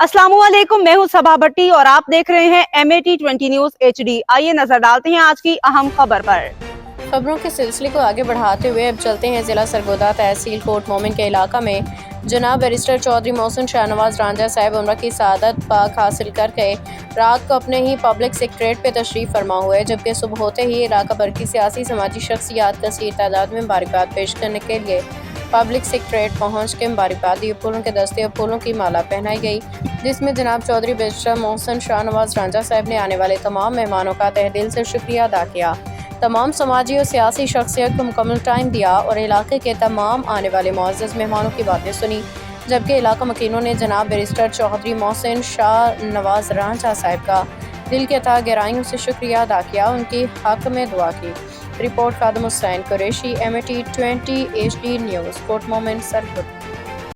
अस्सलामुअलैकुम, मैं हूं सबा भट्टी और आप देख रहे हैं MAT20 न्यूज HD। आइए नजर डालते हैं आज की अहम खबर पर। खबरों के सिलसिले को आगे बढ़ाते हुए अब चलते हैं जिला सरगोदा तहसील कोट मोमिन के इलाका में जनाब बैरिस्टर चौधरी मोहसिन शाहनवाज रांझा साहब उम्र की सआदत पाक हासिल करके रात को अपने ही पब्लिक सेक्रेटरीट पे तशरीफ फरमा हुए, जबकि सुबह होते ही इलाका भर की सियासी समाजी शख्सियात कसीर तादाद में मुबारकबाद पेश करने के लिए पब्लिक सेक्रेटरीट पहुँच के मुबारकबाद दी। फूलों के दस्ते और फूलों की माला पहनाई गई, जिसमें जनाब चौधरी बैरिस्टर मोहसिन शाहनवाज रांझा साहब ने आने वाले तमाम मेहमानों का तहे दिल से शुक्रिया अदा किया, तमाम समाजी और सियासी शख्सियत को मुकम्मल टाइम दिया और इलाके के तमाम आने वाले मुअज़्ज़ज़ मेहमानों की बातें सुनी। जबकि इलाका मकीनों ने जनाब बैरिस्टर चौधरी मोहसिन शाहनवाज रांझा साहब का दिल के अता गहराइयों से शुक्रिया अदा किया, उनकी हक में दुआ की। Report Khadim Hussain Qureshi, MAT20 HD news, Kot Momin, Sargodha.